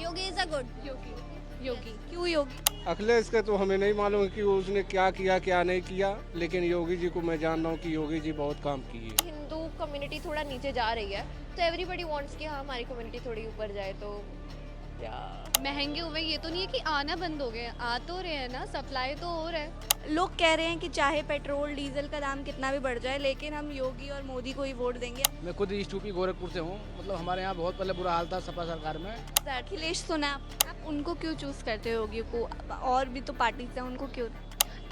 Yogi is a good. Yogi Yogi क्यों योगी? अखिलेश का तो हमें नहीं मालूम कि उसने क्या किया क्या नहीं किया, लेकिन योगी जी को मैं जान रहा हूँ कि योगी जी बहुत काम किए। हिंदू कम्युनिटी थोड़ा नीचे जा रही है, तो एवरीबडी वांट्स कि हाँ हमारी कम्युनिटी थोड़ी ऊपर जाए, तो या महंगे हुए ये तो नहीं है कि आना बंद हो गए, आ तो रहे हैं ना, सप्लाई तो हो रहा है। लोग कह रहे हैं कि चाहे पेट्रोल डीजल का दाम कितना भी बढ़ जाए, लेकिन हम योगी और मोदी को ही वोट देंगे। मैं खुद ईस्ट यूपी गोरखपुर से हूँ। मतलब हमारे यहाँ बहुत पहले बुरा हाल था सपा सरकार में। अखिलेश सुना आप उनको क्यों चूज करते हो? योगी को? और भी तो पार्टीज हैं, उनको क्यों?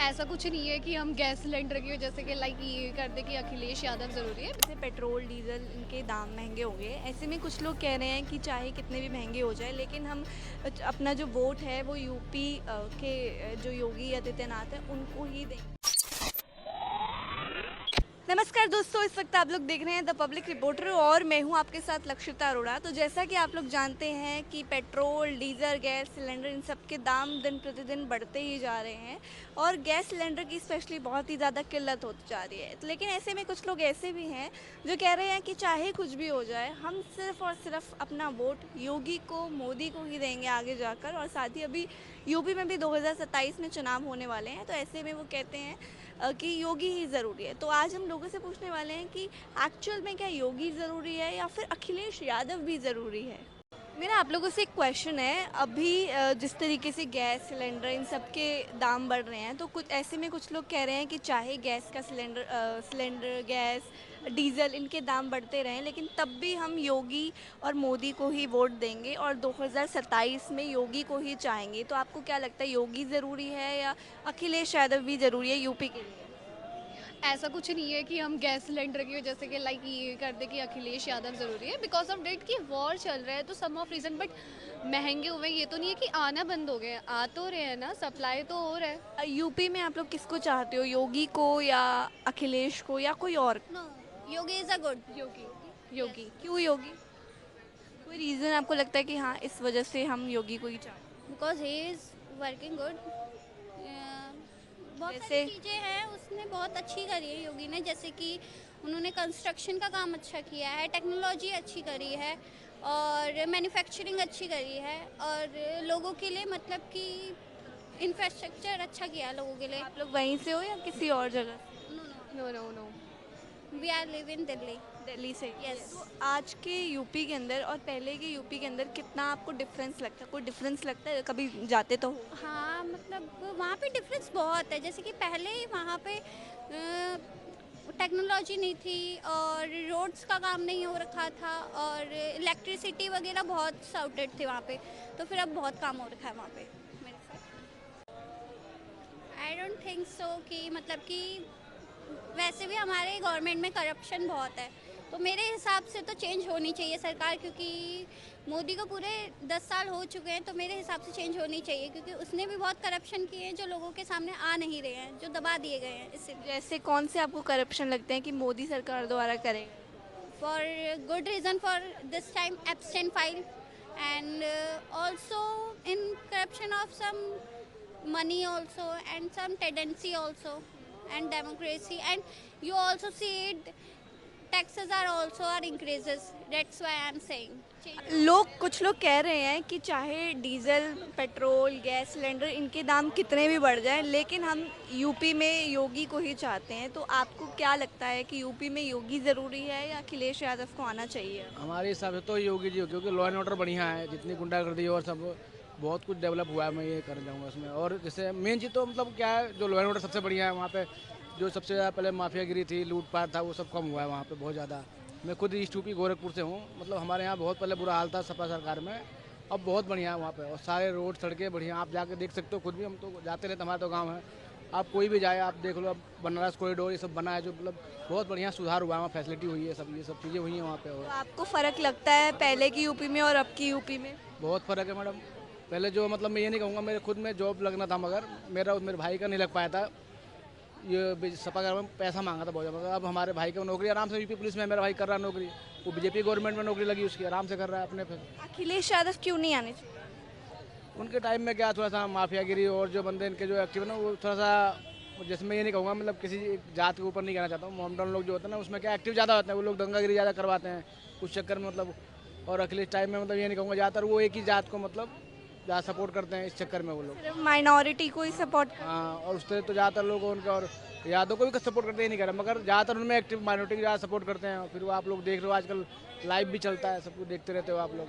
ऐसा कुछ नहीं है कि हम गैस सिलेंडर की वजह से कि लाइक ये कर दे कि अखिलेश यादव ज़रूरी है। जैसे पेट्रोल डीजल इनके दाम महंगे हो गए, ऐसे में कुछ लोग कह रहे हैं कि चाहे कितने भी महंगे हो जाए, लेकिन हम अपना जो वोट है वो यूपी के जो योगी आदित्यनाथ है उनको ही देंगे। नमस्कार दोस्तों, इस वक्त आप लोग देख रहे हैं द पब्लिक रिपोर्टर और मैं हूं आपके साथ लक्षिता अरोड़ा। तो जैसा कि आप लोग जानते हैं कि पेट्रोल डीजल गैस सिलेंडर इन सब के दाम दिन प्रतिदिन बढ़ते ही जा रहे हैं और गैस सिलेंडर की स्पेशली बहुत ही ज़्यादा किल्लत होती जा रही है। तो लेकिन ऐसे में कुछ लोग ऐसे भी हैं जो कह रहे हैं कि चाहे कुछ भी हो जाए, हम सिर्फ और सिर्फ अपना वोट योगी को मोदी को ही देंगे आगे जाकर। और साथ ही अभी यूपी में भी 2027 में चुनाव होने वाले हैं, तो ऐसे में वो कहते हैं कि योगी ही ज़रूरी है। तो आज हम लोगों से पूछने वाले हैं कि एक्चुअल में क्या योगी ज़रूरी है या फिर अखिलेश यादव भी ज़रूरी है। मेरा आप लोगों से एक क्वेश्चन है, अभी जिस तरीके से गैस सिलेंडर इन सब के दाम बढ़ रहे हैं, तो कुछ ऐसे में कुछ लोग कह रहे हैं कि चाहे गैस का सिलेंडर गैस डीजल इनके दाम बढ़ते रहें, लेकिन तब भी हम योगी और मोदी को ही वोट देंगे और 2027 में योगी को ही चाहेंगे। तो आपको क्या लगता है, योगी ज़रूरी है या अखिलेश यादव भी ज़रूरी है यूपी के लिए? ऐसा कुछ नहीं है कि हम गैस सिलेंडर की वजह से कि लाइक ये कर दे कि अखिलेश यादव ज़रूरी है। बिकॉज ऑफ डेट की वॉर चल रहा है तो सम ऑफ रीज़न, बट महंगे हुए ये तो नहीं है कि आना बंद हो गए, आ तो रहे हैं ना, सप्लाई तो हो रहा है। यूपी में आप लोग किसको चाहते हो, योगी को या अखिलेश को या कोई और? No, Yogi is a good. Yogi क्यों योगी? कोई रीज़न आपको लगता है कि हाँ इस वजह से हम योगी को ही चाहते because he is working good. बहुत सारी जैसे? चीज़ें हैं उसने बहुत अच्छी करी है योगी ने, जैसे कि उन्होंने कंस्ट्रक्शन का काम अच्छा किया है, टेक्नोलॉजी अच्छी करी है और मैन्युफैक्चरिंग अच्छी करी है और लोगों के लिए मतलब कि इंफ्रास्ट्रक्चर अच्छा किया है लोगों के लिए। हैं? आप लोग वहीं से हो या किसी और जगह? No no no, we are live in Delhi. Delhi से? Yes. तो आज के यूपी के अंदर और पहले के यूपी के अंदर कितना आपको डिफरेंस लगता है? कोई डिफरेंस लगता है? कभी जाते तो हो? हाँ, मतलब वहाँ पे डिफरेंस बहुत है। जैसे कि पहले वहाँ पे टेक्नोलॉजी नहीं थी और रोड्स का काम नहीं हो रखा था और इलेक्ट्रिसिटी वगैरह बहुत साउटेड थे वहाँ पे, तो फिर अब बहुत काम हो रखा है वहाँ पे मेरे साथ। आई डोंट थिंक सो कि मतलब कि वैसे भी हमारे गवर्नमेंट में करप्शन बहुत है, तो मेरे हिसाब से तो चेंज होनी चाहिए सरकार, क्योंकि मोदी को पूरे 10 साल हो चुके हैं, तो मेरे हिसाब से चेंज होनी चाहिए क्योंकि उसने भी बहुत करप्शन किए हैं जो लोगों के सामने आ नहीं रहे हैं, जो दबा दिए गए हैं। इससे जैसे कौन से आपको करप्शन लगते हैं कि मोदी सरकार द्वारा करेगा? For good reason for this time absent file and also in corruption of some money also and some tendency also and democracy, and you also see it, taxes are also are increases, that's why I'm saying कुछ लोग कह रहे हैं कि चाहे diesel petrol gas cylinder इनके दाम कितने भी बढ़ जाएं, लेकिन हम यूपी में योगी को ही चाहते हैं। तो आपको क्या लगता है कि यूपी में योगी ज़रूरी है या अखिलेश यादव को आना चाहिए? हमारे हिसाब से तो योगी जी हो, क्योंकि लॉ एंड ऑर्डर बढ़िया है, जितनी गुंडागर्दी और सब बहुत कुछ डेवलप हुआ है, मैं ये कर जाऊँगा उसमें। और जैसे मेन चीज़ तो मतलब क्या है, जो लॉ एंड ऑर्डर सबसे बढ़िया है वहाँ पे, जो सबसे ज़्यादा पहले माफियागिरी थी, लूटपाट था, वो सब कम हुआ है वहाँ पे बहुत ज़्यादा। मैं खुद ईस्ट यूपी गोरखपुर से हूँ। मतलब हमारे यहाँ बहुत पहले बुरा हाल था सपा सरकार में, अब बहुत बढ़िया है वहाँ पे और सारे रोड सड़कें बढ़िया, आप जाके देख सकते हो खुद भी, हम तो जाते रहते, हमारा तो गाँव है, आप कोई भी जाए आप देख लो। अब बनारस कॉरिडोर ये सब बना है, जो मतलब बहुत बढ़िया सुधार हुआ है, वहाँ फैसिलिटी हुई है, सब ये सब चीज़ें हुई हैं वहाँ पे। तो और आपको फ़र्क लगता है पहले की यूपी में और अब की यूपी में? बहुत फ़र्क है मैडम। पहले जो मतलब मैं ये नहीं कहूँगा, मेरे खुद में जॉब लगना था, मगर मेरे भाई का नहीं लग पाया था, ये सपा में पैसा मांगा था बहुत ज़्यादा। अब हमारे भाई को नौकरी आराम से यूपी पुलिस में मेरा भाई कर रहा है नौकरी, वो बीजेपी गवर्नमेंट में नौकरी लगी उसकी, आराम से कर रहा है अपने पे। अखिलेश यादव क्यों नहीं आने चाहिए? उनके टाइम में क्या थोड़ा सा माफियागिरी और जो बंदे इनके जो एक्टिव है ना, वो थोड़ा सा, जैसे मैं ये नहीं कहूँगा मतलब किसी जात के ऊपर नहीं कहना चाहता हूँ, मोमडन लोग जो होते हैं ना उसमें क्या एक्टिव ज़्यादा होते हैं, वो लोग दंगागिरी ज़्यादा करवाते हैं, उस चक्कर में मतलब और अखिलेश टाइम में मतलब ये नहीं कहूँगा, ज़्यादातर वो एक ही जात को मतलब ज़्यादा सपोर्ट करते हैं, इस चक्कर में वो लोग। सिर्फ माइनॉरिटी को ही सपोर्ट हाँ, और उससे तो ज़्यादातर लोग उनके और यादव को भी सपोर्ट करते ही नहीं कर रहे, मगर ज़्यादातर उनमें एक्टिव माइनॉरिटी ज़्यादा सपोर्ट करते हैं। फिर वो आप लोग देख रहे हो आजकल लाइव भी चलता है, सब कुछ देखते रहते हो आप लोग,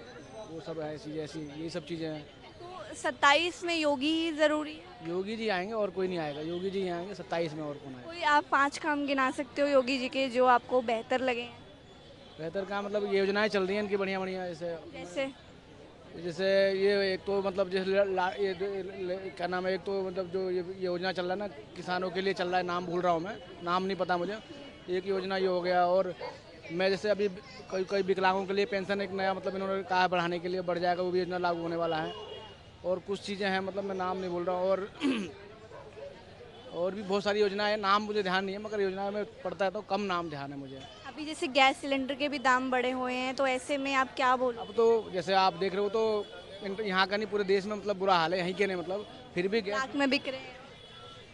वो सब है ऐसी ऐसी यही सब चीज़ें हैं। तो 27 में योगी ही ज़रूरी है। योगी जी आएंगे और कोई नहीं आएगा, योगी जी आएंगे 27 में, और कौन आएगा। कोई आप 5 काम गिना सकते हो योगी जी के जो आपको बेहतर लगे हैं? बेहतर काम मतलब ये योजनाएं चल रही हैं इनकी बढ़िया बढ़िया, जैसे जैसे जैसे ये एक तो मतलब जैसे क्या नाम है, एक तो मतलब जो ये योजना चल रहा है ना किसानों के लिए चल रहा है, नाम भूल रहा हूँ मैं, नाम नहीं पता मुझे। एक योजना ये हो गया, और मैं जैसे अभी कई कई विकलांगों के लिए पेंशन एक नया मतलब इन्होंने कहा है बढ़ाने के लिए, बढ़ जाएगा, वो भी योजना लागू होने वाला है। और कुछ चीज़ें हैं मतलब मैं नाम नहीं बोल रहा हूँ, और भी बहुत सारी योजनाएं हैं, नाम मुझे ध्यान नहीं है, मगर योजना में पड़ता है तो कम नाम ध्यान है मुझे। अभी जैसे गैस सिलेंडर के भी दाम बढ़े हुए हैं, तो ऐसे में आप क्या बोलो? अब तो जैसे आप देख रहे हो तो यहाँ का नहीं पूरे देश में मतलब बुरा हाल है, यहीं के नहीं मतलब, फिर भी गैस ब्लैक में बिक रहे हैं।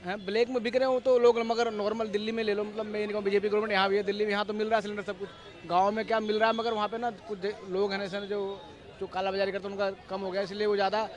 हैं, ब्लैक में बिक रहे हो तो लोग, मगर नॉर्मल दिल्ली में ले लो, मतलब मैं नहीं कहूँ बीजेपी गवर्नमेंट यहाँ भी है, दिल्ली में यहाँ तो मिल रहा है सिलेंडर सब कुछ, गांव में क्या मिल रहा है, मगर वहाँ पे ना कुछ लोग हैं ऐसे जो जो कालाबाजारी करते हैं, उनका कम हो गया, इसलिए वो ज़्यादा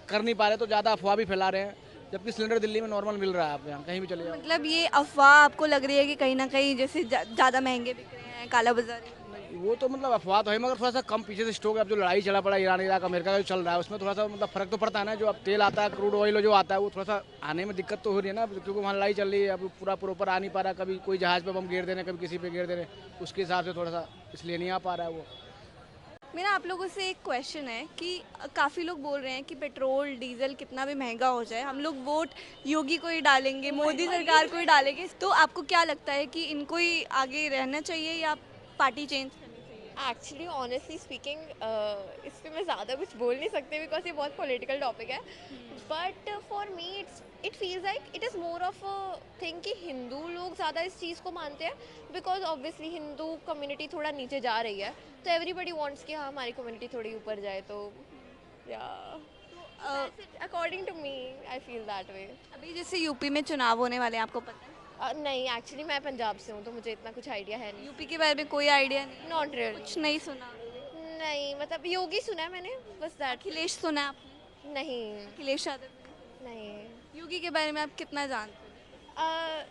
कर नहीं पा रहे, तो ज़्यादा अफवाह भी फैला रहे हैं, जबकि सिलेंडर दिल्ली में नॉर्मल मिल रहा है, आप यहाँ कहीं भी चले जाओ। मतलब ये अफवाह आपको लग रही है कि कहीं ना कहीं जैसे ज़्यादा महंगे बिक रहे हैं, काला बाजारी? वो तो मतलब अफवाह तो है, मगर थोड़ा सा कम पीछे से स्टॉक है। अब जो लड़ाई चला पड़ा ईरान इराक अमेरिका का जो चल रहा है, उसमें थोड़ा सा मतलब फर्क तो पड़ता है ना, जो अब तेल आता है क्रूड ऑयल जो आता है, वो थोड़ा सा आने में दिक्कत तो हो रही है ना, क्योंकि वहाँ लड़ाई चल रही है, अब पूरा प्रॉपर आ नहीं पा रहा, कभी कोई जहाज़ पे बम गिर दे रहे, कभी किसी पे गिर दे रहे, उसके हिसाब से थोड़ा सा इसलिए नहीं आ पा रहा है वो। मेरा आप लोगों से एक क्वेश्चन है कि काफ़ी लोग बोल रहे हैं कि पेट्रोल डीजल कितना भी महंगा हो जाए, हम लोग वोट योगी को ही डालेंगे, मोदी सरकार को ही डालेंगे, तो आपको क्या लगता है कि इनको ही आगे रहना चाहिए या party change? Actually honestly speaking इस पे मैं ज़्यादा कुछ बोल नहीं सकती बिकॉज ये बहुत पॉलिटिकल टॉपिक है, but for me it feels like it is more of a thing कि हिंदू लोग ज़्यादा इस चीज़ को मानते हैं, बिकॉज ऑब्वियसली हिंदू कम्युनिटी थोड़ा नीचे जा रही है, तो एवरीबडी वांट्स कि हाँ हमारी कम्युनिटी थोड़ी ऊपर जाए, तो या according to me I feel that way. अभी जैसे यूपी में चुनाव होने वाले हैं, आपको पता है? नहीं, एक्चुअली मैं पंजाब से हूँ, तो मुझे इतना कुछ आइडिया है नहीं। यूपी के बारे में कोई आइडिया नहीं? Not really. कुछ नहीं सुना? नहीं, मतलब योगी सुना है मैंने, बस दैट। अखिलेश सुना है आपने? नहीं। अखिलेश यादव? नहीं। योगी के बारे में आप कितना जानते हैं?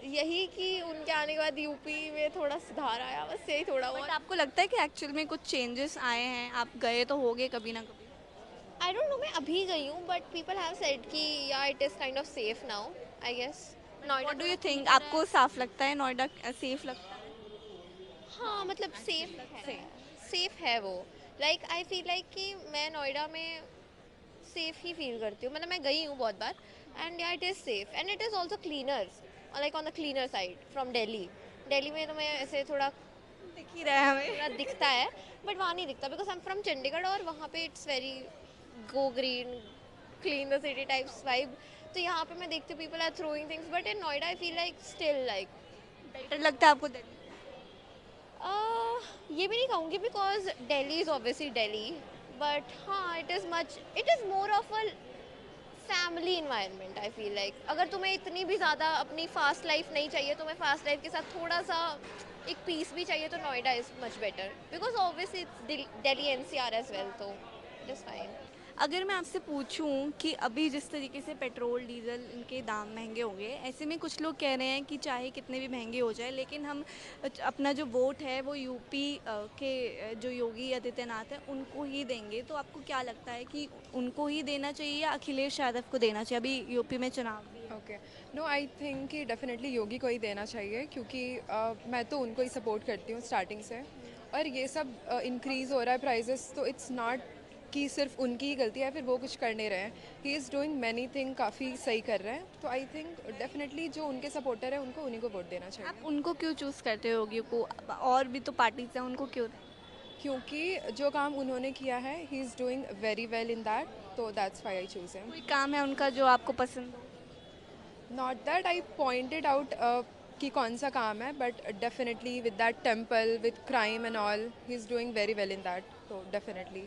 यही कि उनके आने के बाद यूपी में थोड़ा सुधार आया, बस यही थोड़ा बट बहुत। आपको लगता है कि एक्चुअल में कुछ चेंजेस आए हैं? आप गए तो होगे कभी ना कभी। आई डोंट नो, मैं अभी गई हूँ, बट पीपल हैव सेड कि या it is kind of safe now, I guess. What do you think? आपको साफ लगता है नोएडा सेफ लगता है? हाँ, मतलब सेफ है वो। लाइक आई फील लाइक कि मैं नोएडा में सेफ ही फील करती हूँ, मतलब मैं गई हूँ बहुत बार, एंड या it is safe and it is also cleaner, like on the cleaner side from Delhi में तो मैं ऐसे थोड़ा दिख ही रहा है हमें। पूरा दिखता है, बट वहाँ नहीं दिखता because I am from Chandigarh, और वहाँ पे it's very go green clean the city types vibe, तो यहाँ पे मैं देखती हूँ people are throwing things, but in Noida I feel like still like better लगता है आपको दिल्ली? ये भी नहीं कहूँगी because Delhi is obviously Delhi, but हाँ it is more of a family environment. I feel like अगर तुम्हें इतनी भी ज़्यादा अपनी फास्ट लाइफ नहीं चाहिए, तुम्हें फास्ट लाइफ के साथ थोड़ा सा एक पीस भी चाहिए, तो Noida is much better because obviously it's Delhi NCR as well, तो इट इज़ फाइन। अगर मैं आपसे पूछूं कि अभी जिस तरीके से पेट्रोल डीजल इनके दाम महंगे हो गए, ऐसे में कुछ लोग कह रहे हैं कि चाहे कितने भी महंगे हो जाए, लेकिन हम अपना जो वोट है वो यूपी के जो योगी आदित्यनाथ हैं उनको ही देंगे, तो आपको क्या लगता है कि उनको ही देना चाहिए या अखिलेश यादव को देना चाहिए? अभी यूपी में चुनाव भी है। ओके, नो आई थिंक कि डेफिनेटली योगी को ही देना चाहिए, क्योंकि मैं तो उनको ही सपोर्ट करती हूँ स्टार्टिंग से, और ये सब इंक्रीज़ हो रहा है प्राइजेस, तो इट्स नॉट कि सिर्फ उनकी ही गलती है, फिर वो कुछ कर नहीं रहे हैं, ही इज़ डूइंग मैनी थिंग, काफ़ी सही कर रहे हैं, तो आई थिंक डेफिनेटली जो उनके सपोर्टर हैं उनको उन्हीं को वोट देना चाहिए। आप उनको क्यों चूज़ करते हो योगी को? और भी तो पार्टीज हैं, उनको क्यों दें? क्योंकि जो काम उन्होंने किया है he is doing very well in that, तो that's why I choose him. कोई काम है उनका जो आपको पसंद हो? Not that I pointed out कि कौन सा काम है, but definitely with that temple with crime and all he is doing very well in that, तो डेफिनेटली।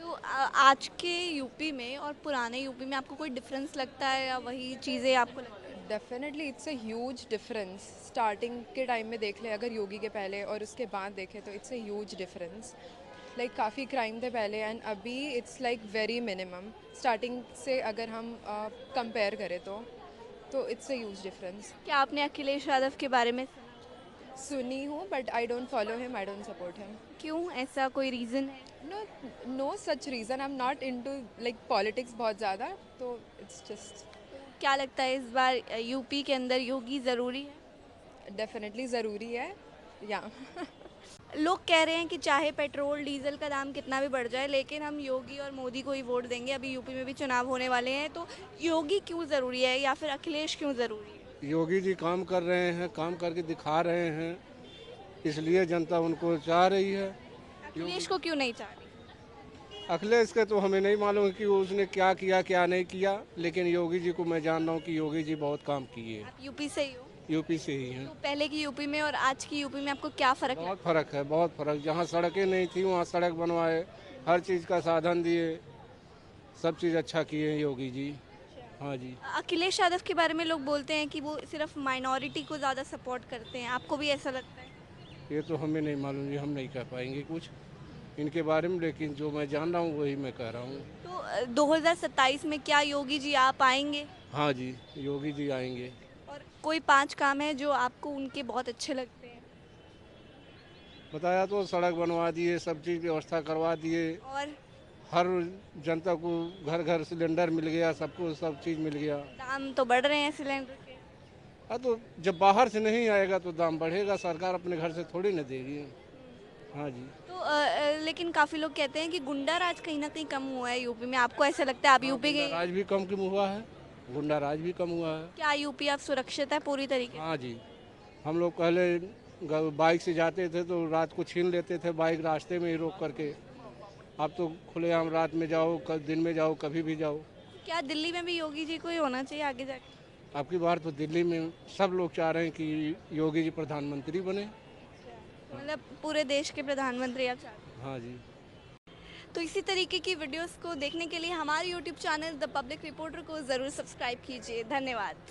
तो आज के यूपी में और पुराने यूपी में आपको कोई डिफरेंस लगता है या वही चीज़ें आपको लगता है? Definitely it's a huge difference. Starting के टाइम में देख ले अगर योगी के पहले और उसके बाद देखें तो it's a huge difference. Like काफ़ी क्राइम थे पहले एंड अभी it's like very minimum starting से अगर हम कंपेयर करें तो इट्स अ ह्यूज डिफरेंस। क्या आपने अखिलेश यादव के बारे में सुना? सुनी हूँ but I don't follow him, I don't support him. क्यों, ऐसा कोई रीज़न है? No such reason, I am not into like politics बहुत ज़्यादा, तो इट्स जस्ट क्या लगता है इस बार यूपी के अंदर योगी ज़रूरी है? डेफिनेटली ज़रूरी है या लोग कह रहे हैं कि चाहे पेट्रोल डीजल का दाम कितना भी बढ़ जाए लेकिन हम योगी और मोदी को ही वोट देंगे। अभी यूपी में भी चुनाव होने वाले हैं, तो योगी क्यों ज़रूरी है या फिर अखिलेश क्यों ज़रूरी है? योगी जी काम कर रहे हैं, काम करके दिखा रहे हैं, इसलिए जनता उनको चाह रही है। अखिलेश को क्यों नहीं चाह रही? अखिलेश के तो हमें नहीं मालूम कि उसने क्या किया क्या नहीं किया, लेकिन योगी जी को मैं जान रहा हूँ कि योगी जी बहुत काम किए। आप यूपी से ही हो, यूपी से ही हैं। तो पहले की यूपी में और आज की यूपी में आपको क्या फ़र्क बहुत फर्क है, बहुत फर्क। जहाँ सड़कें नहीं थी वहाँ सड़क बनवाए, हर चीज़ का साधन दिए, सब चीज़ अच्छा किए हैं योगी जी। हाँ जी। लगा? अखिलेश यादव के बारे में लोग बोलते हैं कि वो सिर्फ माइनॉरिटी को ज़्यादा सपोर्ट करते हैं, आपको भी ऐसा लगता है? ये तो हमें नहीं मालूम जी, हम नहीं कह पाएंगे कुछ इनके बारे में, लेकिन जो मैं जान रहा हूँ वही मैं कह रहा हूँ। तो 2027 में क्या योगी जी आ पाएंगे? हाँ जी, योगी जी आएंगे। और कोई 5 काम है जो आपको उनके बहुत अच्छे लगते हैं? बताया तो, सड़क बनवा दिए, सब चीज़ व्यवस्था करवा दिए, और हर जनता को घर घर सिलेंडर मिल गया, सबको सब चीज़ मिल गया। दाम तो बढ़ रहे हैं सिलेंडर के। हाँ, तो जब बाहर से नहीं आएगा तो दाम बढ़ेगा, सरकार अपने घर से थोड़ी ना देगी। हाँ जी। तो लेकिन काफ़ी लोग कहते हैं कि गुंडा राज कहीं ना कहीं कम हुआ है यूपी में, आपको ऐसा लगता है? आप यूपी के, राज भी कम हुआ है, गुंडा राज भी कम हुआ है। क्या यूपी आप सुरक्षित है पूरी तरीके से? हाँ जी। हम लोग पहले बाइक से जाते थे तो रात को छीन लेते थे बाइक, रास्ते में ही रोक करके। अब तो खुलेआम रात में जाओ, दिन में जाओ, कभी भी जाओ। क्या दिल्ली में भी योगी जी को ही होना चाहिए आगे जाके? आपकी बार तो दिल्ली में सब लोग चाह रहे हैं कि योगी जी प्रधानमंत्री बने। मतलब पूरे देश के प्रधानमंत्री आप चाहते हैं? हाँ जी। तो इसी तरीके की वीडियोस को देखने के लिए हमारे YouTube channel the public reporter को ज़रूर सब्सक्राइब कीजिए। धन्यवाद।